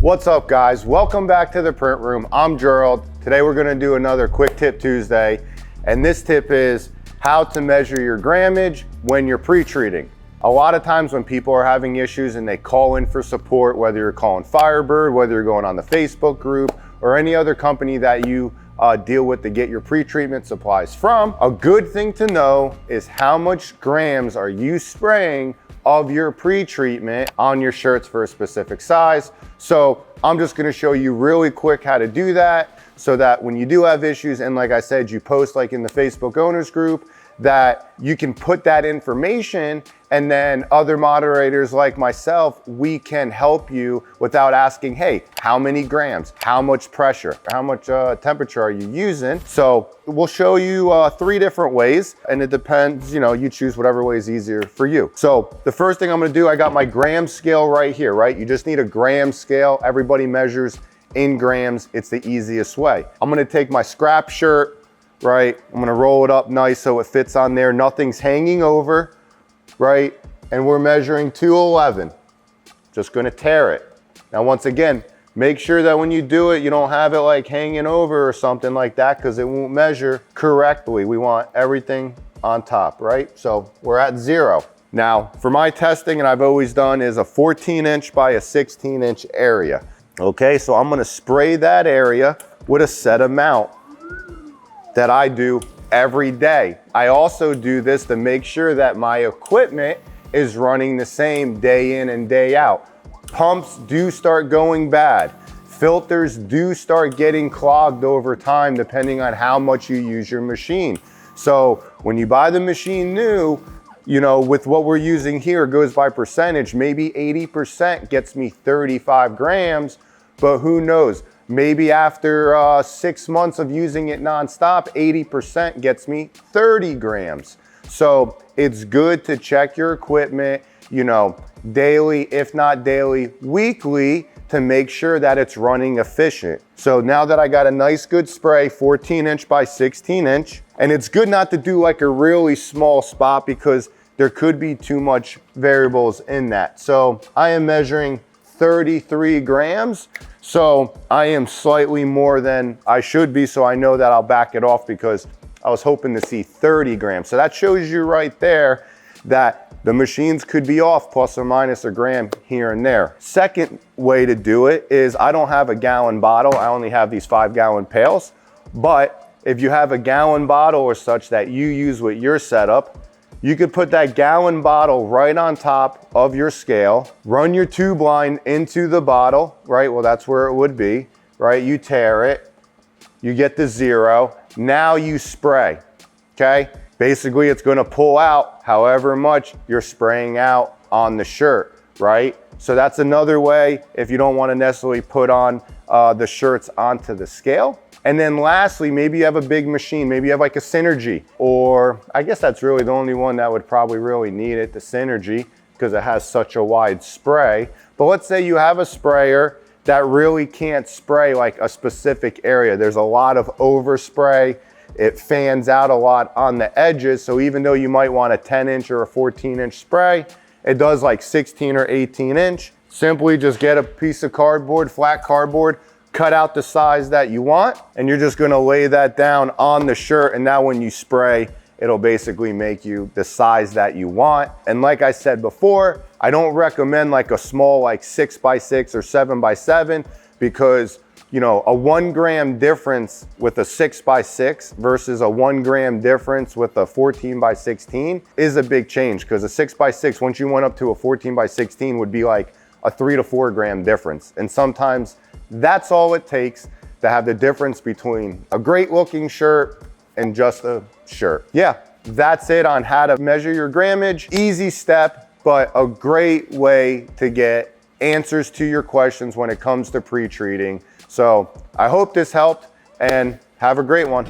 What's up guys? Welcome back to the print room. I'm Gerald. Today we're gonna do another quick tip Tuesday. And this tip is how to measure your grammage when you're pre-treating. A lot of times when people are having issues and they call in for support, whether you're calling Firebird, whether you're going on the Facebook group or any other company that you deal with to get your pre-treatment supplies from, a good thing to know is how much grams are you spraying of your pre-treatment on your shirts for a specific size. So I'm just gonna show you really quick how to do that so that when you do have issues, and like I said, you post like in the Facebook owners group, that you can put that information, and then other moderators like myself, we can help you without asking, hey, how many grams, how much pressure, how much temperature are you using? So we'll show you 3 different ways, and it depends, you choose whatever way is easier for you. So the first thing I'm gonna do, I got my gram scale right here, right? You just need a gram scale. Everybody measures in grams. It's the easiest way. I'm gonna take my scrap shirt, right? I'm gonna roll it up nice so it fits on there. Nothing's hanging over, right? And we're measuring 211. Just gonna tear it. Now, once again, make sure that when you do it, you don't have it like hanging over or something like that, because it won't measure correctly. We want everything on top, right? So we're at 0. Now, for my testing, and I've always done, is a 14-inch by a 16-inch area. Okay, so I'm gonna spray that area with a set amount that I do every day. I also do this to make sure that my equipment is running the same day in and day out. Pumps do start going bad. Filters do start getting clogged over time depending on how much you use your machine. So when you buy the machine new, with what we're using here, it goes by percentage. Maybe 80% gets me 35 grams, but who knows? Maybe after 6 months of using it nonstop, 80% gets me 30 grams. So it's good to check your equipment, daily, if not daily, weekly, to make sure that it's running efficient. So now that I got a nice good spray, 14-inch by 16-inch, and it's good not to do like a really small spot because there could be too much variables in that. So I am measuring 33 grams. So I am slightly more than I should be, so I know that I'll back it off because I was hoping to see 30 grams. So that shows you right there that the machines could be off plus or minus a gram here and there. Second way to do it is I don't have a gallon bottle. I only have these 5-gallon pails. But if you have a gallon bottle or such that you use with your setup, you could put that gallon bottle right on top of your scale, run your tube line into the bottle, right? Well, that's where it would be, right? You tear it, you get the 0. Now you spray, okay? Basically, it's gonna pull out however much you're spraying out on the shirt, right? So that's another way if you don't wanna necessarily put on the shirts onto the scale. And then lastly, maybe you have a big machine, maybe you have like a Synergy, or I guess that's really the only one that would probably really need it, the Synergy, because it has such a wide spray. But let's say you have a sprayer that really can't spray like a specific area. There's a lot of overspray. It fans out a lot on the edges. So even though you might want a 10-inch or a 14-inch spray, it does like 16 or 18-inch. Simply just get a piece of cardboard, flat cardboard, cut out the size that you want, and you're just gonna lay that down on the shirt, and now when you spray, it'll basically make you the size that you want. And like I said before, I don't recommend like a small like 6x6 or 7x7 because a 1 gram difference with a 6x6 versus a 1 gram difference with a 14x16 is a big change, because a 6x6, once you went up to a 14x16, would be like a 3 to 4 gram difference. And sometimes that's all it takes to have the difference between a great looking shirt and just a shirt. Yeah, that's it on how to measure your grammage. Easy step, but a great way to get answers to your questions when it comes to pre-treating. So I hope this helped, and have a great one.